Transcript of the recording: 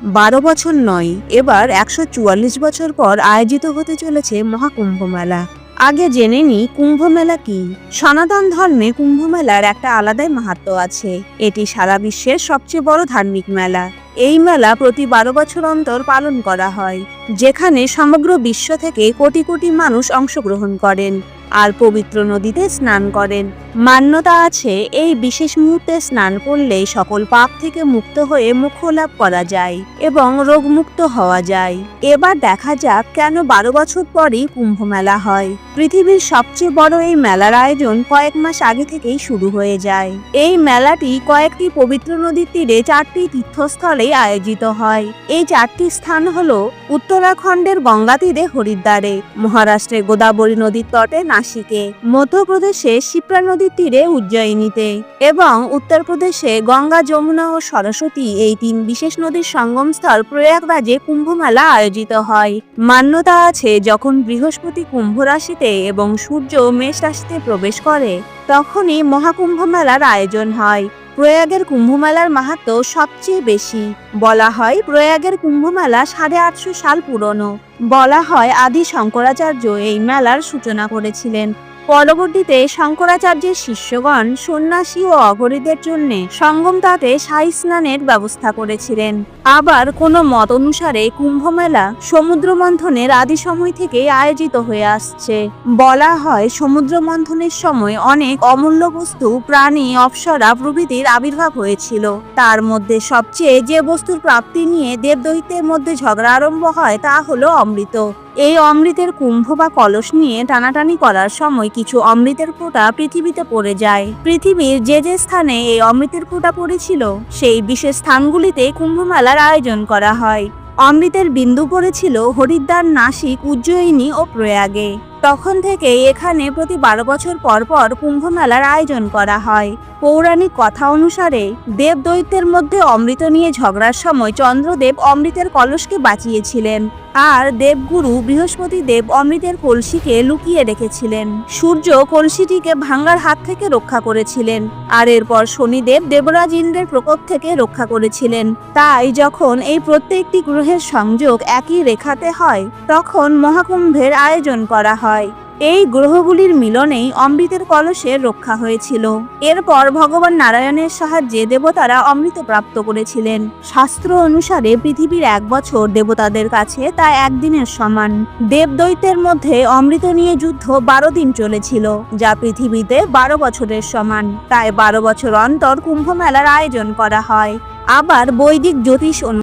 12 বছর নয়, এবার 144 বছর পর আয়োজিত হতে চলেছে মহাকুম্ভ মেলা। আগে জেনে নিই কুম্ভ মেলা কি। সনাতন ধর্মে কুম্ভ মেলার একটা আলাদাই মাহাত্ম্য আছে। এটি সারা বিশ্বের সবচেয়ে বড় ধার্মিক মেলা। এই মেলা প্রতি 12 বছর অন্তর পালন করা হয়, যেখানে সমগ্র বিশ্ব থেকে কোটি কোটি মানুষ অংশগ্রহণ করেন আর পবিত্র নদীতে স্নান করেন। মান্যতা আছে, এই বিশেষ মুহূর্তে স্নান করলে সকল পাপ থেকে মুক্ত হয়ে মোক্ষ লাভ করা যায় এবং রোগমুক্ত হওয়া যায়। এবার দেখা যাক কেন 12 বছর পরই কুম্ভ মেলা হয়। পৃথিবীর সবচেয়ে বড় এই মেলার আয়োজন কয়েক মাস আগে থেকেই শুরু হয়ে যায়। এই মেলাটি কয়েকটি পবিত্র নদীর তীরে 4টি তীর্থস্থলে আয়োজিত হয়। এই 4টি স্থান হলো উত্তরাখণ্ডের গঙ্গা তীরে হরিদ্বারে, মহারাষ্ট্রের গোদাবরী নদীর তটে নাসিকে, মধ্যপ্রদেশে শিপ্রা নদীর তীরে উজ্জয়িনীতে এবং উত্তরপ্রদেশে গঙ্গা, যমুনা ও সরস্বতী এই 3 বিশেষ নদীর সঙ্গমস্থল প্রয়াগরাজে কুম্ভ মেলা আয়োজিত হয়। মান্যতা আছে, যখন বৃহস্পতি কুম্ভ রাশিতে এবং সূর্য মেষ রাশিতে প্রবেশ করে তখনই মহাকুম্ভ মেলার আয়োজন হয়। প্রয়াগের কুম্ভ মেলার মাহাত্ম্য সবচেয়ে বেশি। বলা হয় প্রয়াগের কুম্ভ মেলা 850 সাল পুরনো। বলা হয় আদি শঙ্করাচার্য এই মেলার সূচনা করেছিলেন। পরবর্তীতে শঙ্করাচার্যের শিষ্যগণ সন্ন্যাসী ও অঘরীদের জন্য সঙ্গম তাতে শাহী স্নানের ব্যবস্থা করেছিলেন। আবার কোনো মত অনুসারে কুম্ভ মেলা সমুদ্র মন্থনের আদি সময় থেকে আয়োজিত হয়ে আসছে। বলা হয় সমুদ্র মন্থনের সময় অনেক অমূল্য বস্তু, প্রাণী, অপ্সরা প্রভৃতির আবির্ভাব হয়েছিল। তার মধ্যে সবচেয়ে যে বস্তুর প্রাপ্তি নিয়ে দেবদৈত্যের মধ্যে ঝগড়া আরম্ভ হয় তা হলো অমৃত। এই অমৃতের কুম্ভ বা কলস নিয়ে টানাটানি করার সময় কিছু অমৃতের ফোঁটা পৃথিবীতে পড়ে যায়। পৃথিবীর যে যে স্থানে এই অমৃতের ফোঁটা পড়েছিল সেই বিশেষ স্থানগুলিতে কুম্ভ মেলার আয়োজন করা হয়। অমৃতের বিন্দু পড়েছিল হরিদ্বার, নাসিক, উজ্জয়িনী ও প্রয়াগে। তখন থেকে এখানে প্রতি 12 বছর পর পর কুম্ভ মেলার আয়োজন করা হয়। পৌরাণিক কথা অনুসারে দেব দৈত্যের মধ্যে অমৃত নিয়ে ঝগড়ার সময় চন্দ্রদেব অমৃতের কলসকে বাঁচিয়েছিলেন আর দেবগুরু বৃহস্পতি দেব অমৃতের কলসিকে লুকিয়ে রেখেছিলেন। সূর্য কলসিটিকে ভাঙার হাত থেকে রক্ষা করেছিলেন আর এরপর শনিদেব দেবরাজ ইন্দ্রের প্রকোপ থেকে রক্ষা করেছিলেন। তাই যখন এই প্রত্যেকটি গ্রহের সংযোগ একই রেখাতে হয় তখন মহাকুম্ভের আয়োজন করা হয়। এই গ্রহগুলির মিলনেই অমৃতের কলসের রক্ষা হয়েছিল। এরপর ভগবান নারায়ণের সাহায্যে দেবতারা অমৃত প্রাপ্ত করেছিলেন। শাস্ত্র অনুসারে পৃথিবীর 1 বছর দেবতাদের কাছে তা 1 দিনের সমান। দেবদৈত্যের মধ্যে অমৃত নিয়ে যুদ্ধ 12 দিন চলেছিল, যা পৃথিবীতে 12 বছরের সমান। তাই 12 বছর অন্তর কুম্ভ মেলার আয়োজন করা হয়। আবার বৈদিক জ্যোতিষ